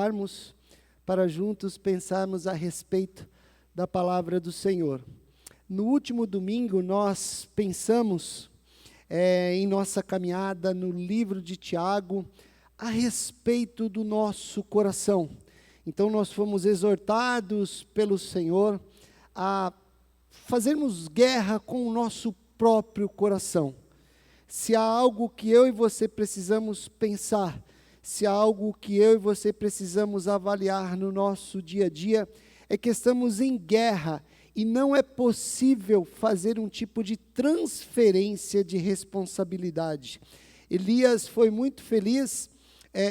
orarmos, para juntos pensarmos a respeito da palavra do Senhor. No último domingo, nós pensamos em nossa caminhada no livro de Tiago, a respeito do nosso coração. Então, nós fomos exortados pelo Senhor a fazermos guerra com o nosso próprio coração. Se há algo que eu e você precisamos pensar, se há algo que eu e você precisamos avaliar no nosso dia a dia, é que estamos em guerra e não é possível fazer um tipo de transferência de responsabilidade. Elias foi muito feliz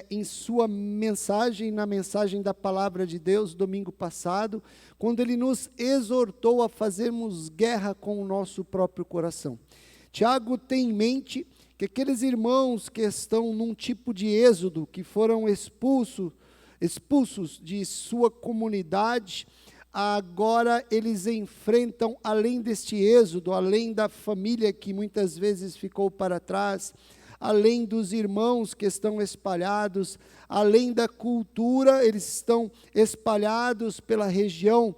em sua mensagem, na mensagem da palavra de Deus, domingo passado, quando ele nos exortou a fazermos guerra com o nosso próprio coração. Tiago tem em mente que aqueles irmãos que estão num tipo de êxodo, que foram expulsos de sua comunidade, agora eles enfrentam, além deste êxodo, além da família que muitas vezes ficou para trás, além dos irmãos que estão espalhados, além da cultura, eles estão espalhados pela região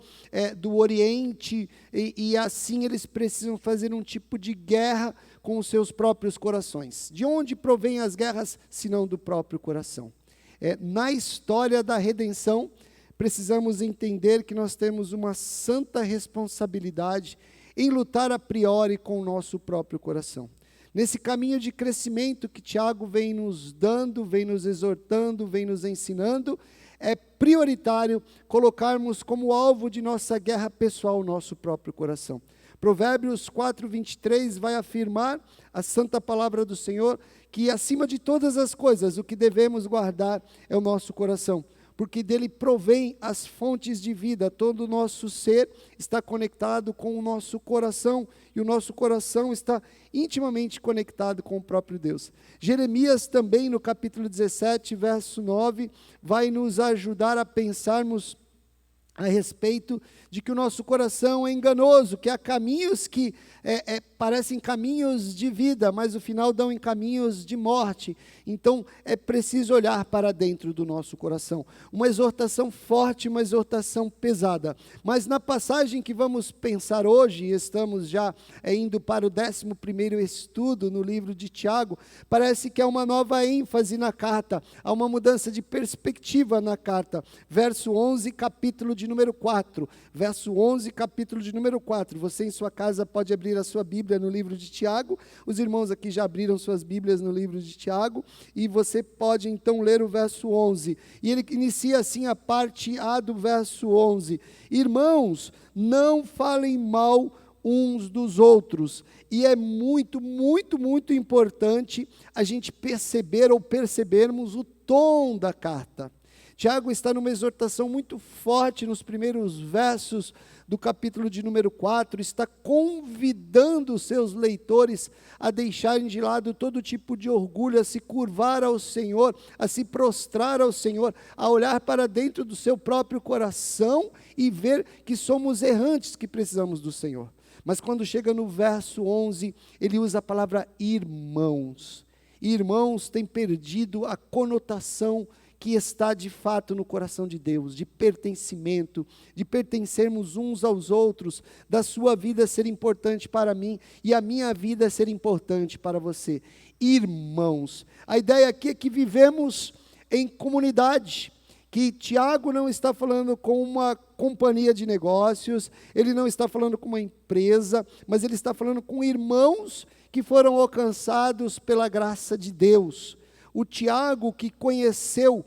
do Oriente, e assim eles precisam fazer um tipo de guerra com os seus próprios corações. De onde provém as guerras, senão do próprio coração? Na história da redenção, precisamos entender que nós temos uma santa responsabilidade em lutar a priori com o nosso próprio coração. Nesse caminho de crescimento que Tiago vem nos dando, vem nos exortando, vem nos ensinando, é prioritário colocarmos como alvo de nossa guerra pessoal o nosso próprio coração. Provérbios 4:23 vai afirmar, a santa palavra do Senhor, que acima de todas as coisas, o que devemos guardar é o nosso coração, porque dele provém as fontes de vida. Todo o nosso ser está conectado com o nosso coração, e o nosso coração está intimamente conectado com o próprio Deus. Jeremias também, no capítulo 17, verso 9, vai nos ajudar a pensarmos a respeito de que o nosso coração é enganoso, que há caminhos que parecem caminhos de vida, mas no final dão em caminhos de morte. Então, é preciso olhar para dentro do nosso coração. Uma exortação forte, uma exortação pesada. Mas na passagem que vamos pensar hoje, e estamos já indo para o 11º estudo no livro de Tiago, parece que há uma nova ênfase na carta, há uma mudança de perspectiva na carta. Verso 11, capítulo de número 4. Verso 11, capítulo de número 4. Você em sua casa pode abrir a sua Bíblia no livro de Tiago. Os irmãos aqui já abriram suas Bíblias no livro de Tiago. E você pode então ler o verso 11. E ele inicia assim a parte A do verso 11. Irmãos, não falem mal uns dos outros. E é muito, muito, muito importante a gente perceber ou percebermos o tom da carta. Tiago está numa exortação muito forte nos primeiros versos do capítulo de número 4, está convidando os seus leitores a deixarem de lado todo tipo de orgulho, a se curvar ao Senhor, a se prostrar ao Senhor, a olhar para dentro do seu próprio coração e ver que somos errantes, que precisamos do Senhor. Mas quando chega no verso 11, ele usa a palavra irmãos. Irmãos tem perdido a conotação que está de fato no coração de Deus, de pertencimento, de pertencermos uns aos outros, da sua vida ser importante para mim e a minha vida ser importante para você. Irmãos, a ideia aqui é que vivemos em comunidade, que Tiago não está falando com uma companhia de negócios, ele não está falando com uma empresa, mas ele está falando com irmãos que foram alcançados pela graça de Deus. O Tiago, que conheceu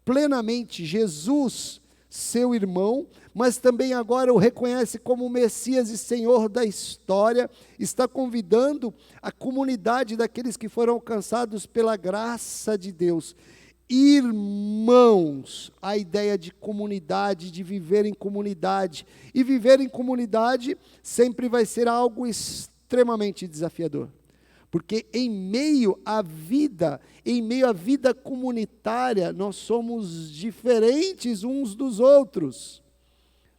plenamente Jesus, seu irmão, mas também agora o reconhece como Messias e Senhor da história, está convidando a comunidade daqueles que foram alcançados pela graça de Deus. Irmãos, a ideia de comunidade, de viver em comunidade. E viver em comunidade sempre vai ser algo extremamente desafiador. Porque em meio à vida comunitária, nós somos diferentes uns dos outros.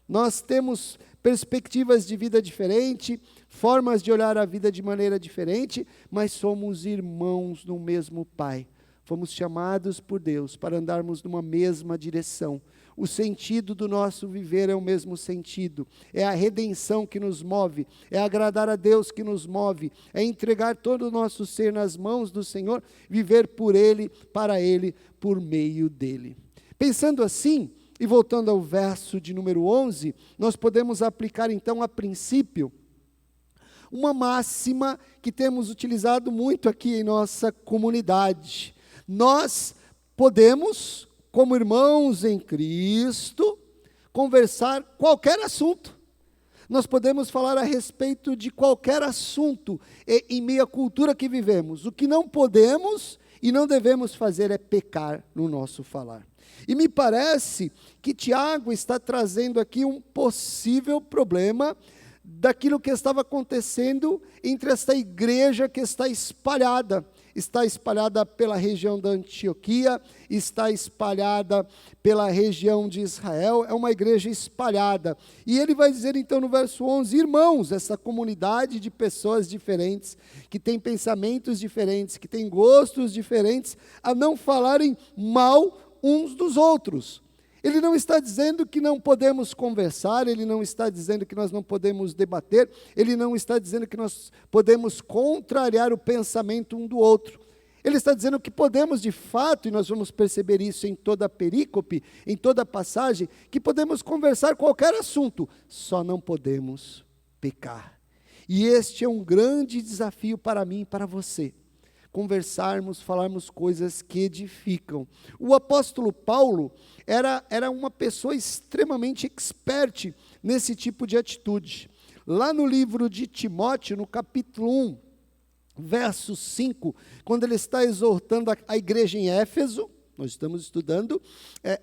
Nós temos perspectivas de vida diferentes, formas de olhar a vida de maneira diferente, mas somos irmãos no mesmo Pai. Fomos chamados por Deus para andarmos numa mesma direção. O sentido do nosso viver é o mesmo sentido. É a redenção que nos move, é agradar a Deus que nos move, é entregar todo o nosso ser nas mãos do Senhor, viver por Ele, para Ele, por meio dEle. Pensando assim, e voltando ao verso de número 11, nós podemos aplicar então a princípio uma máxima que temos utilizado muito aqui em nossa comunidade. Nós podemos, como irmãos em Cristo, conversar qualquer assunto. Nós podemos falar a respeito de qualquer assunto em meio à cultura que vivemos. O que não podemos e não devemos fazer é pecar no nosso falar. E me parece que Tiago está trazendo aqui um possível problema daquilo que estava acontecendo entre esta igreja que está espalhada pela região da Antioquia, está espalhada pela região de Israel, é uma igreja espalhada. E ele vai dizer então no verso 11, irmãos, essa comunidade de pessoas diferentes, que tem pensamentos diferentes, que tem gostos diferentes, a não falarem mal uns dos outros. Ele não está dizendo que não podemos conversar, ele não está dizendo que nós não podemos debater, ele não está dizendo que nós podemos contrariar o pensamento um do outro. Ele está dizendo que podemos de fato, e nós vamos perceber isso em toda a perícope, em toda a passagem, que podemos conversar qualquer assunto, só não podemos pecar. E este é um grande desafio para mim e para você. Conversarmos, falarmos coisas que edificam. O apóstolo Paulo era uma pessoa extremamente expert nesse tipo de atitude. Lá no livro de Timóteo, no capítulo 1, verso 5, quando ele está exortando a igreja em Éfeso, nós estamos estudando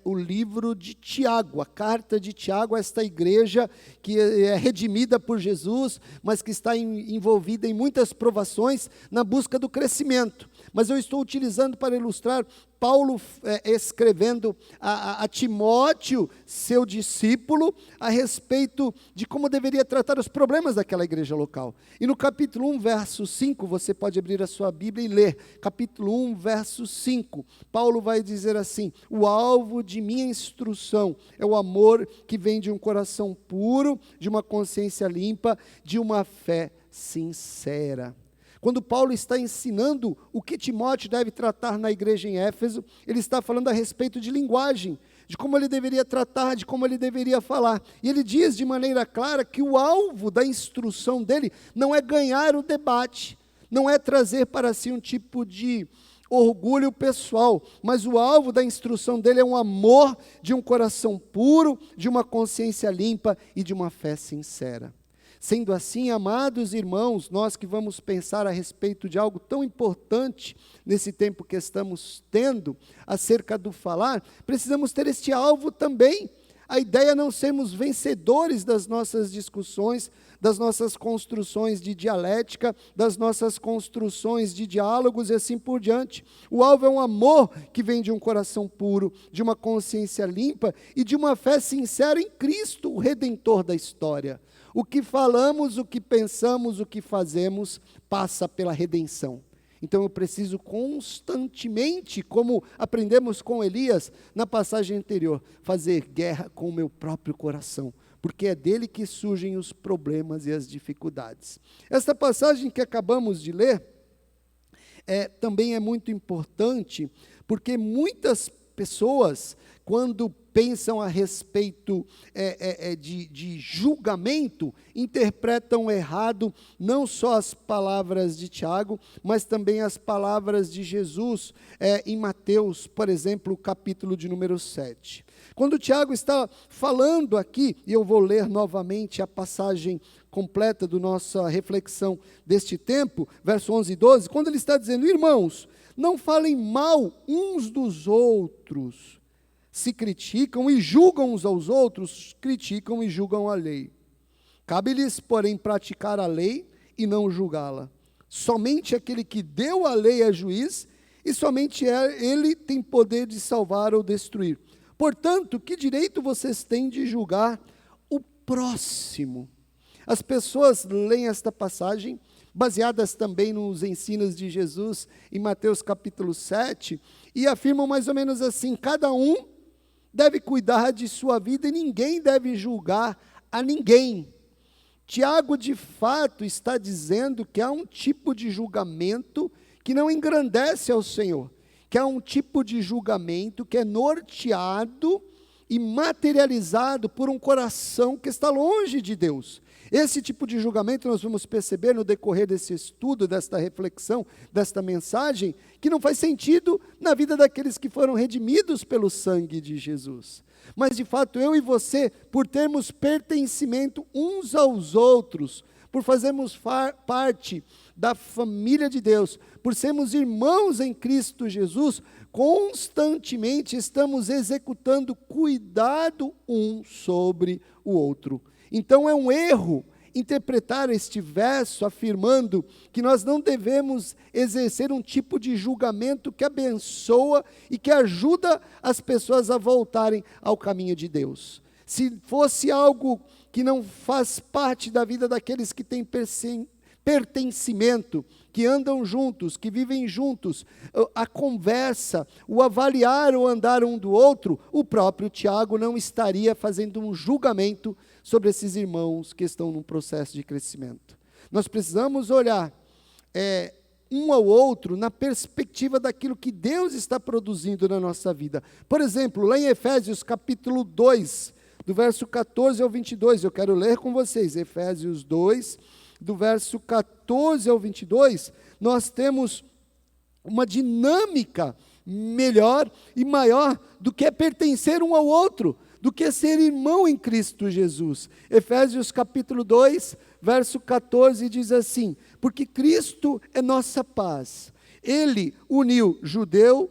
o livro de Tiago, a carta de Tiago a esta igreja que é redimida por Jesus, mas que está envolvida em muitas provações na busca do crescimento. Mas eu estou utilizando para ilustrar Paulo escrevendo a Timóteo, seu discípulo, a respeito de como deveria tratar os problemas daquela igreja local. E no capítulo 1, verso 5, você pode abrir a sua Bíblia e ler. Capítulo 1, verso 5. Paulo vai dizer assim: o alvo de minha instrução é o amor que vem de um coração puro, de uma consciência limpa, de uma fé sincera. Quando Paulo está ensinando o que Timóteo deve tratar na igreja em Éfeso, ele está falando a respeito de linguagem, de como ele deveria tratar, de como ele deveria falar. E ele diz de maneira clara que o alvo da instrução dele não é ganhar o debate, não é trazer para si um tipo de orgulho pessoal, mas o alvo da instrução dele é um amor de um coração puro, de uma consciência limpa e de uma fé sincera. Sendo assim, amados irmãos, nós que vamos pensar a respeito de algo tão importante nesse tempo que estamos tendo, acerca do falar, precisamos ter este alvo também. A ideia é não sermos vencedores das nossas discussões, das nossas construções de dialética, das nossas construções de diálogos e assim por diante. O alvo é um amor que vem de um coração puro, de uma consciência limpa e de uma fé sincera em Cristo, o Redentor da história. O que falamos, o que pensamos, o que fazemos, passa pela redenção. Então eu preciso constantemente, como aprendemos com Elias na passagem anterior, fazer guerra com o meu próprio coração, porque é dele que surgem os problemas e as dificuldades. Esta passagem que acabamos de ler também é muito importante, porque muitas pessoas, quando pensam a respeito de julgamento, interpretam errado não só as palavras de Tiago, mas também as palavras de Jesus em Mateus, por exemplo, o capítulo de número 7. Quando Tiago está falando aqui, e eu vou ler novamente a passagem completa da nossa reflexão deste tempo, verso 11 e 12, quando ele está dizendo: irmãos, não falem mal uns dos outros. Se criticam e julgam uns aos outros, criticam e julgam a lei. Cabe-lhes, porém, praticar a lei e não julgá-la. Somente aquele que deu a lei é juiz, e somente ele tem poder de salvar ou destruir. Portanto, que direito vocês têm de julgar o próximo? As pessoas leem esta passagem, baseadas também nos ensinos de Jesus em Mateus capítulo 7, e afirmam mais ou menos assim: cada um deve cuidar de sua vida e ninguém deve julgar a ninguém. Tiago, de fato, está dizendo que há um tipo de julgamento que não engrandece ao Senhor, que há um tipo de julgamento que é norteado e materializado por um coração que está longe de Deus. Esse tipo de julgamento nós vamos perceber no decorrer desse estudo, desta reflexão, desta mensagem, que não faz sentido na vida daqueles que foram redimidos pelo sangue de Jesus. Mas, de fato, eu e você, por termos pertencimento uns aos outros, por fazermos parte da família de Deus, por sermos irmãos em Cristo Jesus, constantemente estamos executando cuidado um sobre o outro. Então é um erro interpretar este verso afirmando que nós não devemos exercer um tipo de julgamento que abençoa e que ajuda as pessoas a voltarem ao caminho de Deus. Se fosse algo que não faz parte da vida daqueles que têm pertencimento, que andam juntos, que vivem juntos, a conversa, o avaliar o andar um do outro, o próprio Tiago não estaria fazendo um julgamento sobre esses irmãos que estão num processo de crescimento. Nós precisamos olhar um ao outro na perspectiva daquilo que Deus está produzindo na nossa vida. Por exemplo, lá em Efésios capítulo 2, do verso 14 ao 22, eu quero ler com vocês, Efésios 2, do verso 14 ao 22, nós temos uma dinâmica melhor e maior do que pertencer um ao outro, do que ser irmão em Cristo Jesus. Efésios capítulo 2, verso 14 diz assim: porque Cristo é nossa paz, Ele uniu judeu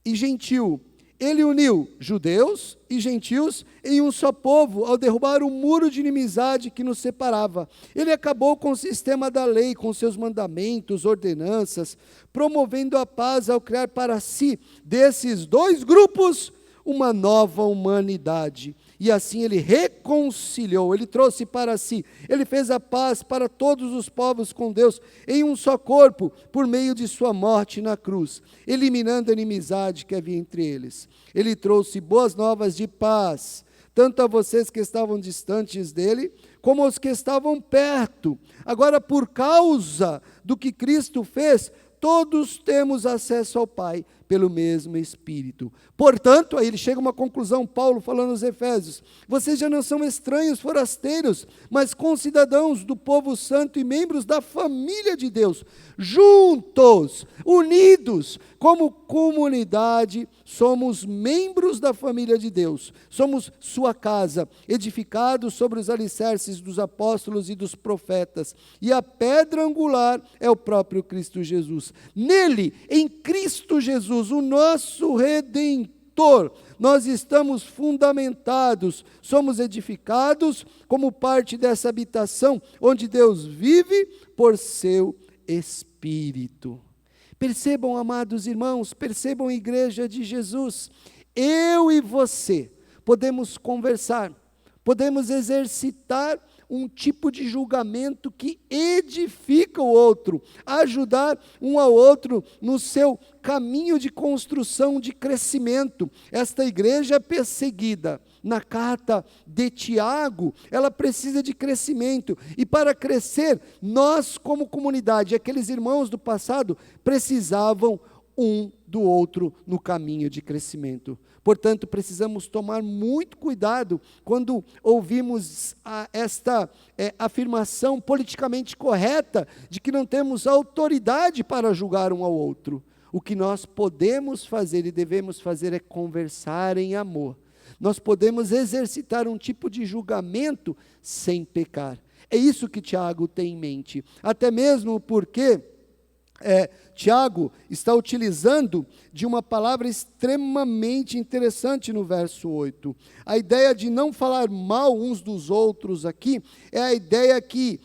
e gentil, Ele uniu judeus e gentios em um só povo, ao derrubar o muro de inimizade que nos separava. Ele acabou com o sistema da lei, com seus mandamentos, ordenanças, promovendo a paz ao criar para si, desses dois grupos, uma nova humanidade. E assim ele reconciliou, ele trouxe para si, ele fez a paz para todos os povos com Deus, em um só corpo, por meio de sua morte na cruz, eliminando a inimizade que havia entre eles. Ele trouxe boas novas de paz, tanto a vocês que estavam distantes dele, como aos que estavam perto. Agora, por causa do que Cristo fez, todos temos acesso ao Pai pelo mesmo Espírito. Portanto, aí ele chega a uma conclusão, Paulo falando aos Efésios: vocês já não são estranhos, forasteiros, mas concidadãos do povo santo e membros da família de Deus. Juntos, unidos, como comunidade, somos membros da família de Deus. Somos sua casa, edificados sobre os alicerces dos apóstolos e dos profetas. E a pedra angular é o próprio Cristo Jesus. Nele, em Cristo Jesus, o nosso Redentor, nós estamos fundamentados, somos edificados como parte dessa habitação, onde Deus vive por seu Espírito. Percebam, amados irmãos, percebam, igreja de Jesus, eu e você podemos conversar, podemos exercitar um tipo de julgamento que edifica o outro, ajudar um ao outro no seu caminho de construção, de crescimento. Esta igreja perseguida, na carta de Tiago, ela precisa de crescimento, e para crescer, nós como comunidade, aqueles irmãos do passado, precisavam um do outro no caminho de crescimento. Portanto, precisamos tomar muito cuidado quando ouvimos esta afirmação politicamente correta de que não temos autoridade para julgar um ao outro. O que nós podemos fazer e devemos fazer é conversar em amor. Nós podemos exercitar um tipo de julgamento sem pecar. É isso que Tiago tem em mente. Até mesmo porque Tiago está utilizando de uma palavra extremamente interessante no verso 8. A ideia de não falar mal uns dos outros aqui é a ideia que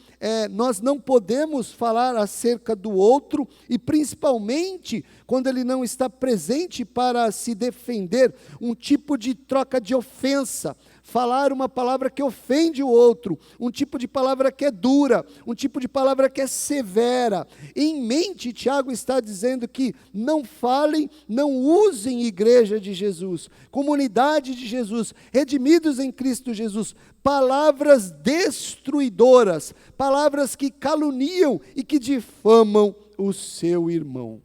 nós não podemos falar acerca do outro, e principalmente quando ele não está presente para se defender, um tipo de troca de ofensa, falar uma palavra que ofende o outro, um tipo de palavra que é dura, um tipo de palavra que é severa. Em mente, Tiago está dizendo que não falem, não usem igreja de Jesus, comunidade de Jesus, redimidos em Cristo Jesus, palavras destruidoras, palavras que caluniam e que difamam o seu irmão.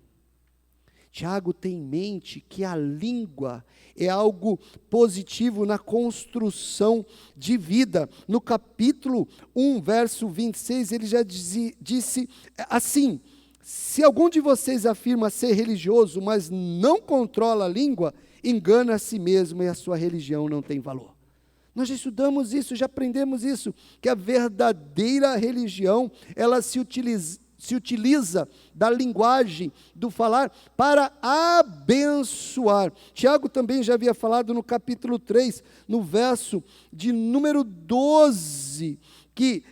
Tiago tem em mente que a língua é algo positivo na construção de vida. No capítulo 1, verso 26, ele já disse assim: se algum de vocês afirma ser religioso, mas não controla a língua, engana a si mesmo e a sua religião não tem valor. Nós já estudamos isso, já aprendemos isso, que a verdadeira religião, ela se utiliza da linguagem, do falar, para abençoar. Tiago também já havia falado no capítulo 3, no verso de número 12, que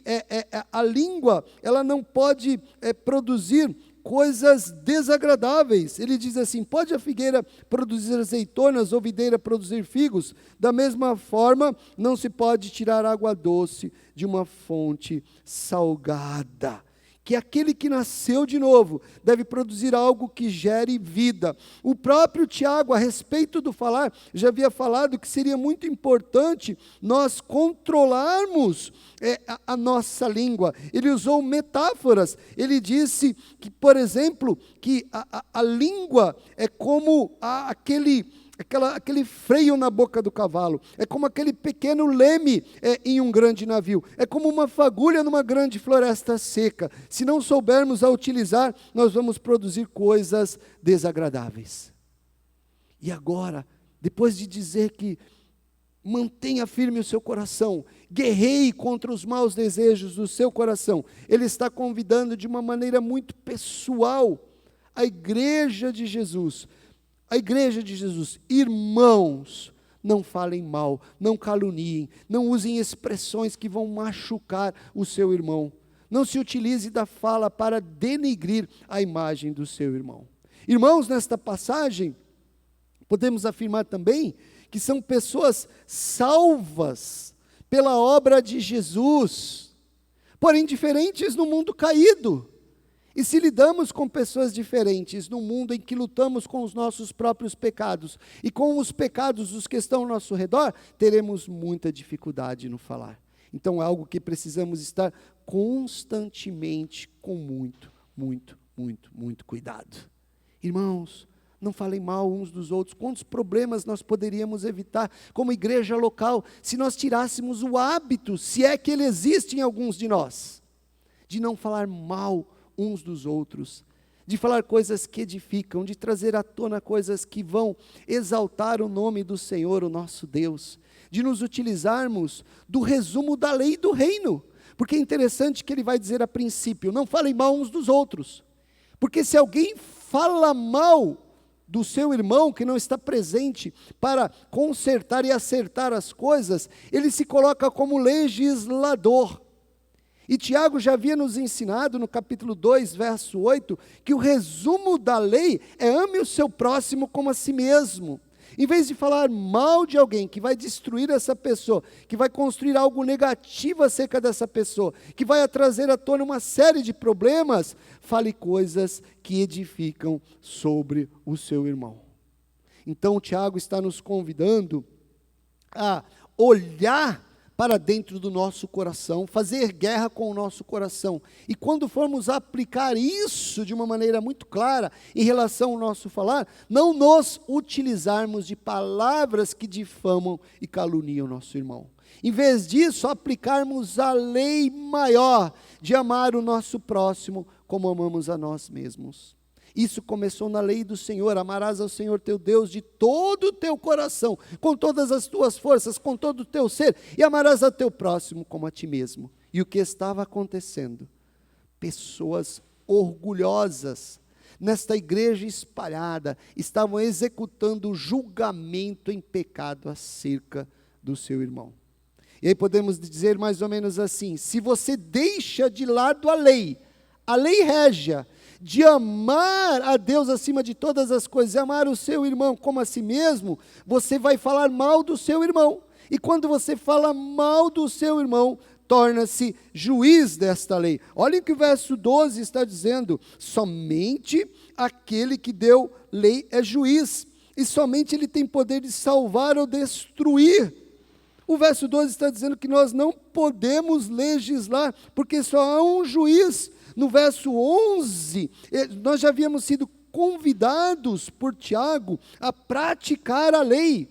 a língua, ela não pode produzir coisas desagradáveis. Ele diz assim: pode a figueira produzir azeitonas ou videira produzir figos? Da mesma forma, não se pode tirar água doce de uma fonte salgada. Que aquele que nasceu de novo deve produzir algo que gere vida. O próprio Tiago, a respeito do falar, já havia falado que seria muito importante nós controlarmos a nossa língua. Ele usou metáforas. Ele disse por exemplo, que a língua é como aquele freio na boca do cavalo, é como aquele pequeno leme em um grande navio, é como uma fagulha numa grande floresta seca. Se não soubermos a utilizar, nós vamos produzir coisas desagradáveis. E agora, depois de dizer que mantenha firme o seu coração, guerreie contra os maus desejos do seu coração, ele está convidando de uma maneira muito pessoal a igreja de Jesus. A igreja de Jesus: irmãos, não falem mal, não caluniem, não usem expressões que vão machucar o seu irmão. Não se utilize da fala para denegrir a imagem do seu irmão. Irmãos, nesta passagem, podemos afirmar também que são pessoas salvas pela obra de Jesus, porém diferentes no mundo caído. E se lidamos com pessoas diferentes num mundo em que lutamos com os nossos próprios pecados e com os pecados dos que estão ao nosso redor, teremos muita dificuldade no falar. Então é algo que precisamos estar constantemente com muito cuidado. Irmãos, não falem mal uns dos outros. Quantos problemas nós poderíamos evitar como igreja local se nós tirássemos o hábito, se é que ele existe em alguns de nós, de não falar mal uns dos outros, de falar coisas que edificam, de trazer à tona coisas que vão exaltar o nome do Senhor, o nosso Deus, de nos utilizarmos do resumo da lei do reino, porque é interessante que ele vai dizer a princípio: não falem mal uns dos outros, porque se alguém fala mal do seu irmão que não está presente para consertar e acertar as coisas, ele se coloca como legislador. E Tiago já havia nos ensinado no capítulo 2, verso 8, que o resumo da lei é: ame o seu próximo como a si mesmo. Em vez de falar mal de alguém que vai destruir essa pessoa, que vai construir algo negativo acerca dessa pessoa, que vai trazer à tona uma série de problemas, fale coisas que edificam sobre o seu irmão. Então Tiago está nos convidando a olhar para dentro do nosso coração, fazer guerra com o nosso coração. E quando formos aplicar isso de uma maneira muito clara em relação ao nosso falar, não nos utilizarmos de palavras que difamam e caluniam o nosso irmão. Em vez disso, aplicarmos a lei maior de amar o nosso próximo como amamos a nós mesmos. Isso começou na lei do Senhor: amarás ao Senhor teu Deus de todo o teu coração, com todas as tuas forças, com todo o teu ser, e amarás ao teu próximo como a ti mesmo. E o que estava acontecendo? Pessoas orgulhosas, nesta igreja espalhada, estavam executando julgamento em pecado acerca do seu irmão. E aí podemos dizer mais ou menos assim: se você deixa de lado a lei régia, de amar a Deus acima de todas as coisas, e amar o seu irmão como a si mesmo, você vai falar mal do seu irmão. E quando você fala mal do seu irmão, torna-se juiz desta lei. Olha o que o verso 12 está dizendo: somente aquele que deu lei é juiz, e somente ele tem poder de salvar ou destruir. O verso 12 está dizendo que nós não podemos legislar, porque só há um juiz. No verso 11, nós já havíamos sido convidados por Tiago a praticar a lei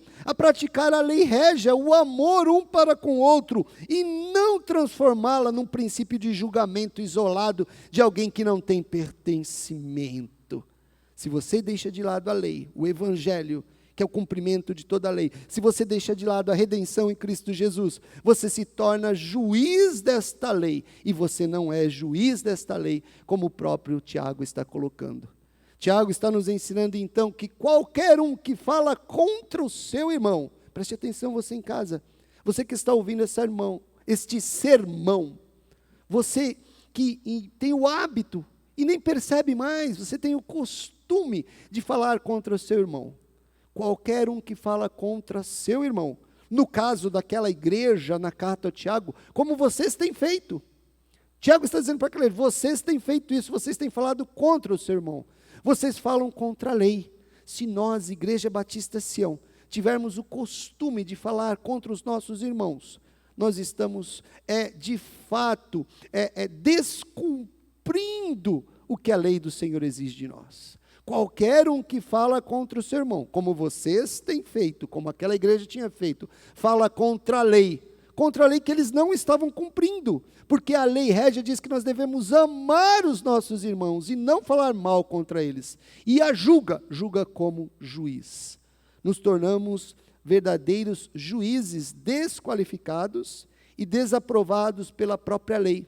régia, o amor um para com o outro, e não transformá-la num princípio de julgamento isolado de alguém que não tem pertencimento. Se você deixa de lado a lei, o evangelho, que é o cumprimento de toda a lei, se você deixa de lado a redenção em Cristo Jesus, você se torna juiz desta lei, e você não é juiz desta lei, como o próprio Tiago está colocando. Tiago está nos ensinando então que qualquer um que fala contra o seu irmão, preste atenção você em casa, você que está ouvindo este sermão, você que tem o hábito e nem percebe mais, você tem o costume de falar contra o seu irmão. Qualquer um que fala contra seu irmão, no caso daquela igreja, na carta a Tiago, como vocês têm feito. Tiago está dizendo para aquela igreja: vocês têm feito isso, vocês têm falado contra o seu irmão, vocês falam contra a lei. Se nós, Igreja Batista Sião, tivermos o costume de falar contra os nossos irmãos, nós estamos, de fato, descumprindo o que a lei do Senhor exige de nós. Qualquer um que fala contra o seu irmão, como vocês têm feito, como aquela igreja tinha feito, fala contra a lei que eles não estavam cumprindo, porque a lei régia diz que nós devemos amar os nossos irmãos e não falar mal contra eles, e a julga como juiz. Nos tornamos verdadeiros juízes desqualificados e desaprovados pela própria lei.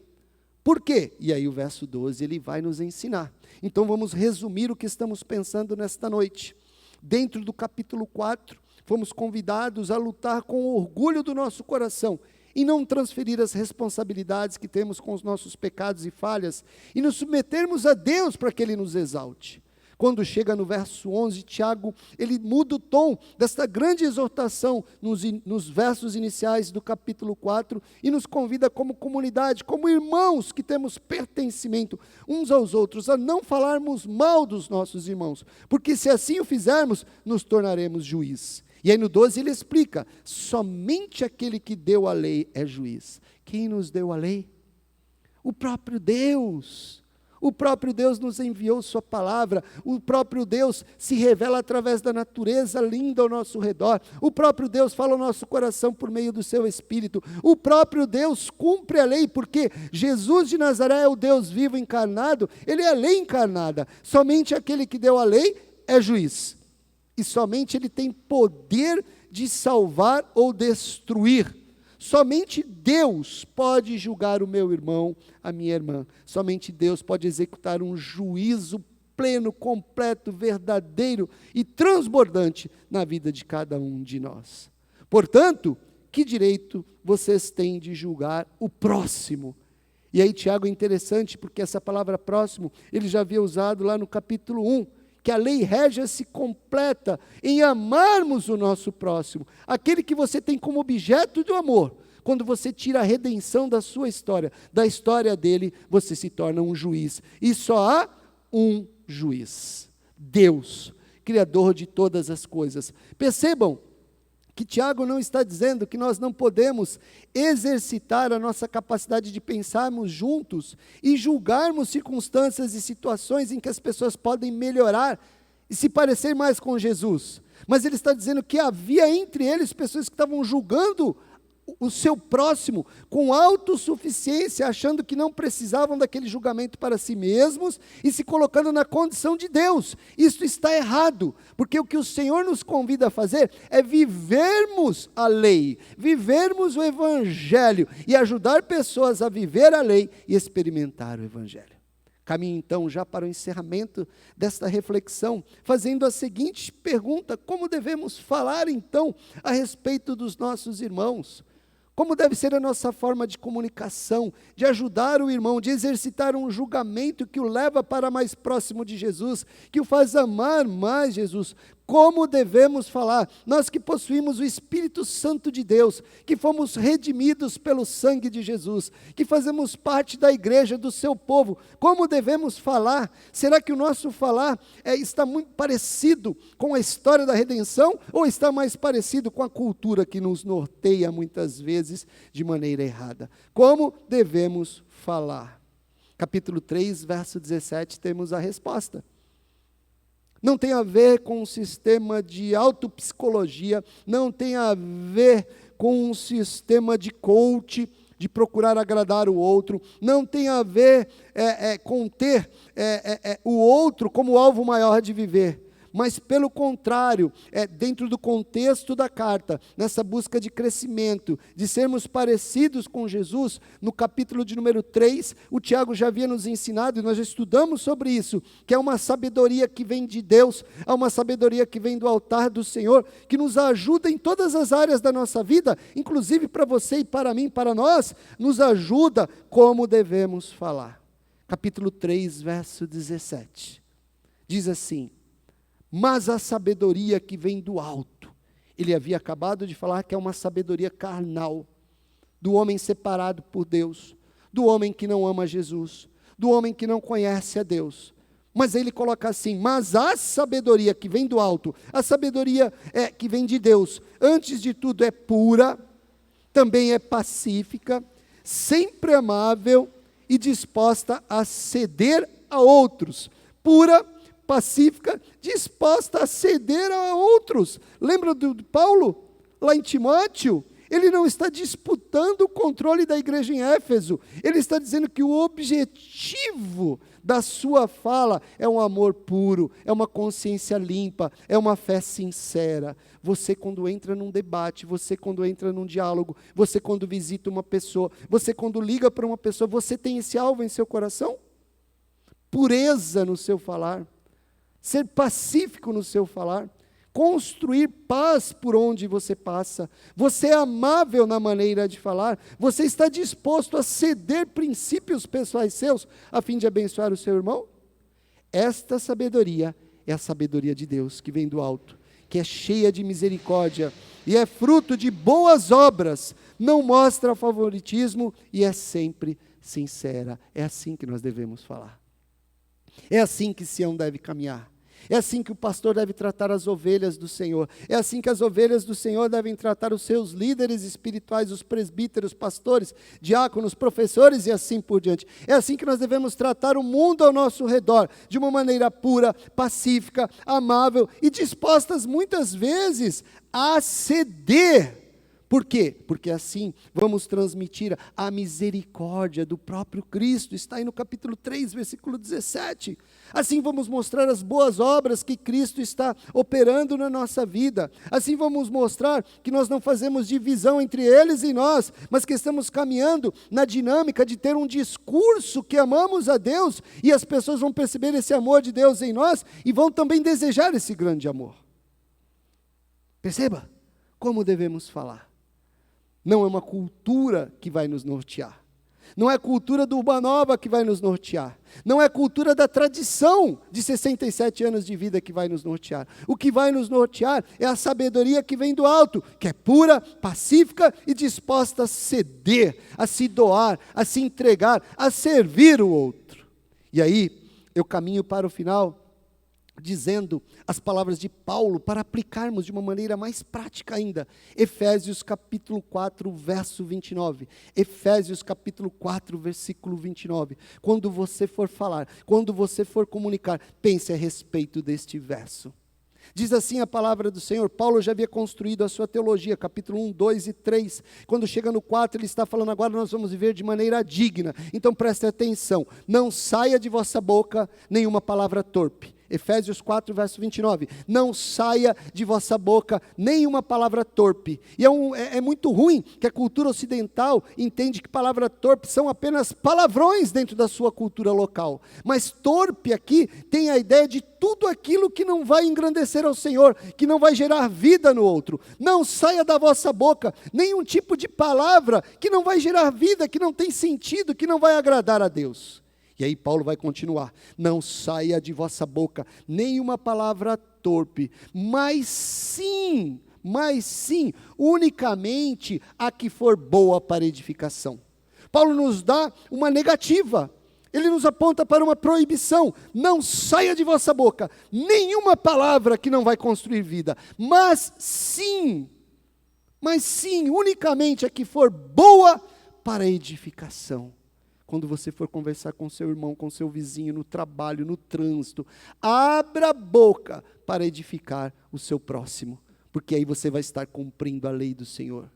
Por quê? E aí o verso 12 ele vai nos ensinar. Então vamos resumir o que estamos pensando nesta noite. Dentro do capítulo 4, fomos convidados a lutar com o orgulho do nosso coração e não transferir as responsabilidades que temos com os nossos pecados e falhas e nos submetermos a Deus para que Ele nos exalte. Quando chega no verso 11, Tiago, ele muda o tom desta grande exortação nos versos iniciais do capítulo 4 e nos convida como comunidade, como irmãos que temos pertencimento uns aos outros, a não falarmos mal dos nossos irmãos, porque se assim o fizermos, nos tornaremos juiz. E aí no 12 ele explica: somente aquele que deu a lei é juiz. Quem nos deu a lei? O próprio Deus. O próprio Deus nos enviou sua palavra, o próprio Deus se revela através da natureza linda ao nosso redor, o próprio Deus fala ao nosso coração por meio do seu Espírito, o próprio Deus cumpre a lei, porque Jesus de Nazaré é o Deus vivo encarnado, Ele é a lei encarnada. Somente aquele que deu a lei é juiz, e somente Ele tem poder de salvar ou destruir. Somente Deus pode julgar o meu irmão, a minha irmã. Somente Deus pode executar um juízo pleno, completo, verdadeiro e transbordante na vida de cada um de nós. Portanto, que direito vocês têm de julgar o próximo? E aí Tiago é interessante, porque essa palavra próximo, ele já havia usado lá no capítulo 1, que a lei régia se completa em amarmos o nosso próximo, aquele que você tem como objeto do amor. Quando você tira a redenção da sua história, da história dele, você se torna um juiz. E só há um juiz: Deus, Criador de todas as coisas. Percebam que Tiago não está dizendo que nós não podemos exercitar a nossa capacidade de pensarmos juntos e julgarmos circunstâncias e situações em que as pessoas podem melhorar e se parecer mais com Jesus. Mas ele está dizendo que havia entre eles pessoas que estavam julgando o seu próximo com autossuficiência, achando que não precisavam daquele julgamento para si mesmos e se colocando na condição de Deus. Isso está errado, porque o que o Senhor nos convida a fazer é vivermos a lei, vivermos o Evangelho e ajudar pessoas a viver a lei e experimentar o Evangelho. Caminho então já para o encerramento desta reflexão, fazendo a seguinte pergunta: como devemos falar então a respeito dos nossos irmãos? Como deve ser a nossa forma de comunicação, de ajudar o irmão, de exercitar um julgamento que o leva para mais próximo de Jesus, que o faz amar mais Jesus. Como devemos falar? Nós que possuímos o Espírito Santo de Deus, que fomos redimidos pelo sangue de Jesus, que fazemos parte da igreja, do seu povo, como devemos falar? Será que o nosso falar está muito parecido com a história da redenção, ou está mais parecido com a cultura que nos norteia muitas vezes de maneira errada? Como devemos falar? Capítulo 3, verso 17, temos a resposta. Não tem a ver com um sistema de autopsicologia, não tem a ver com um sistema de coach, de procurar agradar o outro, não tem a ver com ter o outro como alvo maior de viver, mas pelo contrário, dentro do contexto da carta, nessa busca de crescimento, de sermos parecidos com Jesus, no capítulo de número 3, o Tiago já havia nos ensinado, e nós já estudamos sobre isso, que é uma sabedoria que vem de Deus, é uma sabedoria que vem do altar do Senhor, que nos ajuda em todas as áreas da nossa vida, inclusive para você e para mim, para nós, nos ajuda como devemos falar. Capítulo 3, verso 17, diz assim: mas a sabedoria que vem do alto, ele havia acabado de falar que é uma sabedoria carnal, do homem separado por Deus, do homem que não ama Jesus, do homem que não conhece a Deus. Mas ele coloca assim: mas a sabedoria que vem do alto, a sabedoria que vem de Deus, antes de tudo é pura, também é pacífica, sempre amável e disposta a ceder a outros. Pura, pacífica, disposta a ceder a outros. Lembra do Paulo, lá em Timóteo? Ele não está disputando o controle da igreja em Éfeso, ele está dizendo que o objetivo da sua fala é um amor puro, é uma consciência limpa, é uma fé sincera. Você quando entra num debate, você quando entra num diálogo, você quando visita uma pessoa, você quando liga para uma pessoa, você tem esse alvo em seu coração? Pureza no seu falar, ser pacífico no seu falar, construir paz por onde você passa, você é amável na maneira de falar, você está disposto a ceder princípios pessoais seus, a fim de abençoar o seu irmão? Esta sabedoria é a sabedoria de Deus, que vem do alto, que é cheia de misericórdia, e é fruto de boas obras, não mostra favoritismo, e é sempre sincera. É assim que nós devemos falar. É assim que Sião deve caminhar. É assim que o pastor deve tratar as ovelhas do Senhor. É assim que as ovelhas do Senhor devem tratar os seus líderes espirituais, os presbíteros, pastores, diáconos, professores e assim por diante. É assim que nós devemos tratar o mundo ao nosso redor, de uma maneira pura, pacífica, amável e dispostas muitas vezes a ceder. Por quê? Porque assim vamos transmitir a misericórdia do próprio Cristo, está aí no capítulo 3, versículo 17. Assim vamos mostrar as boas obras que Cristo está operando na nossa vida. Assim vamos mostrar que nós não fazemos divisão entre eles e nós, mas que estamos caminhando na dinâmica de ter um discurso que amamos a Deus, e as pessoas vão perceber esse amor de Deus em nós, e vão também desejar esse grande amor. Perceba como devemos falar. Não é uma cultura que vai nos nortear. Não é a cultura do Uba Nova que vai nos nortear. Não é a cultura da tradição de 67 anos de vida que vai nos nortear. O que vai nos nortear é a sabedoria que vem do alto, que é pura, pacífica e disposta a ceder, a se doar, a se entregar, a servir o outro. E aí, eu caminho para o final, dizendo as palavras de Paulo, para aplicarmos de uma maneira mais prática ainda. Efésios capítulo 4, verso 29. Efésios capítulo 4, versículo 29. Quando você for falar, quando você for comunicar, pense a respeito deste verso. Diz assim a palavra do Senhor. Paulo já havia construído a sua teologia, capítulo 1, 2 e 3. Quando chega no 4, ele está falando: agora nós vamos viver de maneira digna. Então preste atenção, não saia de vossa boca nenhuma palavra torpe, Efésios 4, verso 29. Não saia de vossa boca nenhuma palavra torpe. E é muito ruim que a cultura ocidental entende que palavras torpes são apenas palavrões dentro da sua cultura local. Mas torpe aqui tem a ideia de tudo aquilo que não vai engrandecer ao Senhor, que não vai gerar vida no outro. Não saia da vossa boca nenhum tipo de palavra que não vai gerar vida, que não tem sentido, que não vai agradar a Deus. E aí Paulo vai continuar, não saia de vossa boca nenhuma palavra torpe, mas sim, unicamente a que for boa para edificação. Paulo nos dá uma negativa, ele nos aponta para uma proibição, não saia de vossa boca nenhuma palavra que não vai construir vida, mas sim, unicamente a que for boa para edificação. Quando você for conversar com seu irmão, com seu vizinho, no trabalho, no trânsito, abra a boca para edificar o seu próximo, porque aí você vai estar cumprindo a lei do Senhor.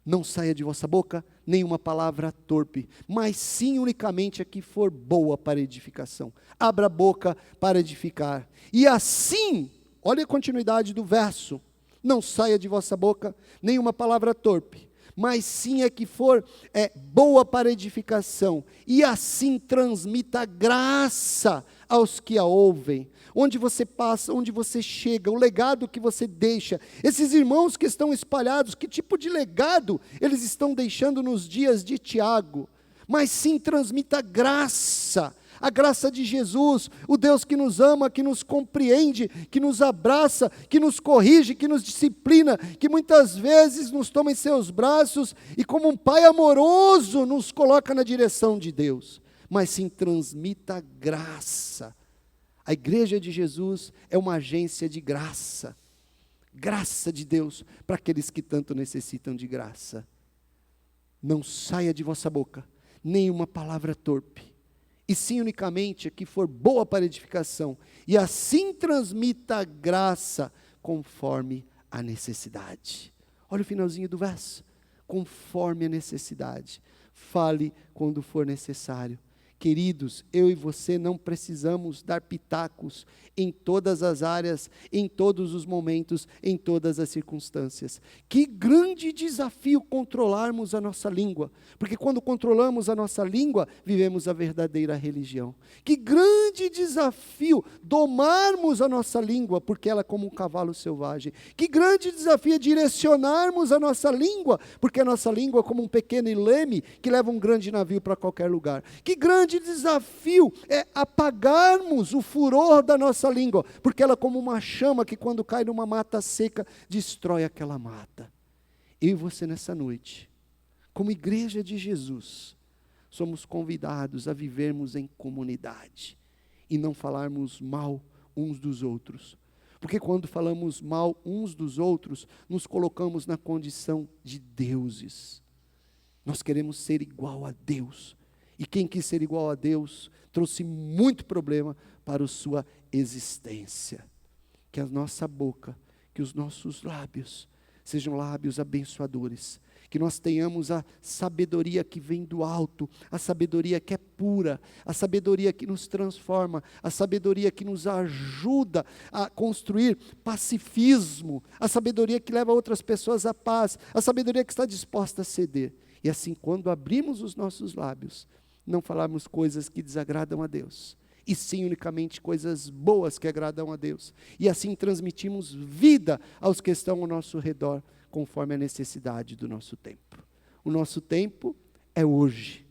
Não saia de vossa boca nenhuma palavra torpe, mas sim unicamente a que for boa para edificação. Abra a boca para edificar. E assim, olha a continuidade do verso, não saia de vossa boca nenhuma palavra torpe, mas sim a que for boa para edificação, e assim transmita graça aos que a ouvem. Onde você passa, onde você chega, o legado que você deixa, esses irmãos que estão espalhados, que tipo de legado eles estão deixando nos dias de Tiago? Mas sim transmita graça, a graça de Jesus, o Deus que nos ama, que nos compreende, que nos abraça, que nos corrige, que nos disciplina, que muitas vezes nos toma em seus braços e como um pai amoroso nos coloca na direção de Deus. Mas sim transmita graça. A igreja de Jesus é uma agência de graça. Graça de Deus para aqueles que tanto necessitam de graça. Não saia de vossa boca nenhuma palavra torpe, e sim unicamente a que for boa para edificação, e assim transmita a graça conforme a necessidade. Olha o finalzinho do verso, conforme a necessidade, fale quando for necessário. Queridos, eu e você não precisamos dar pitacos em todas as áreas, em todos os momentos, em todas as circunstâncias. Que grande desafio controlarmos a nossa língua, porque quando controlamos a nossa língua, vivemos a verdadeira religião. Que grande desafio domarmos a nossa língua, porque ela é como um cavalo selvagem. Que grande desafio direcionarmos a nossa língua, porque a nossa língua é como um pequeno leme que leva um grande navio para qualquer lugar. Que grande desafio é apagarmos o furor da nossa língua, porque ela é como uma chama que quando cai numa mata seca, destrói aquela mata. Eu e você nessa noite, como igreja de Jesus, somos convidados a vivermos em comunidade, e não falarmos mal uns dos outros, porque quando falamos mal uns dos outros, nos colocamos na condição de deuses. Nós queremos ser igual a Deus, e quem quis ser igual a Deus, trouxe muito problema para a sua existência. Que a nossa boca, que os nossos lábios, sejam lábios abençoadores. Que nós tenhamos a sabedoria que vem do alto, a sabedoria que é pura, a sabedoria que nos transforma, a sabedoria que nos ajuda a construir pacifismo, a sabedoria que leva outras pessoas à paz, a sabedoria que está disposta a ceder. E assim, quando abrimos os nossos lábios, não falarmos coisas que desagradam a Deus, e sim unicamente coisas boas que agradam a Deus. E assim transmitimos vida aos que estão ao nosso redor, conforme a necessidade do nosso tempo. O nosso tempo é hoje.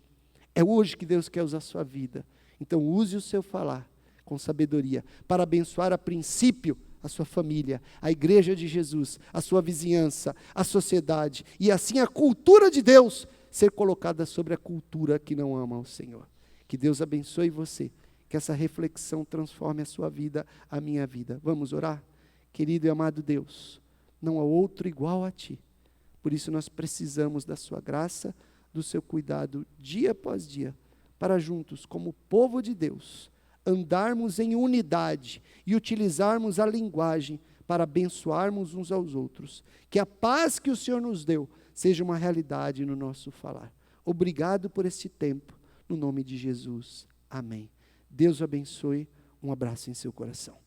É hoje que Deus quer usar a sua vida. Então use o seu falar com sabedoria, para abençoar a princípio a sua família, a igreja de Jesus, a sua vizinhança, a sociedade, e assim a cultura de Deus ser colocada sobre a cultura que não ama o Senhor. Que Deus abençoe você, que essa reflexão transforme a sua vida, a minha vida. Vamos orar? Querido e amado Deus, não há outro igual a Ti, por isso nós precisamos da sua graça, do seu cuidado dia após dia, para juntos, como povo de Deus, andarmos em unidade e utilizarmos a linguagem para abençoarmos uns aos outros. Que a paz que o Senhor nos deu seja uma realidade no nosso falar. Obrigado por este tempo, no nome de Jesus. Amém. Deus o abençoe. Um abraço em seu coração.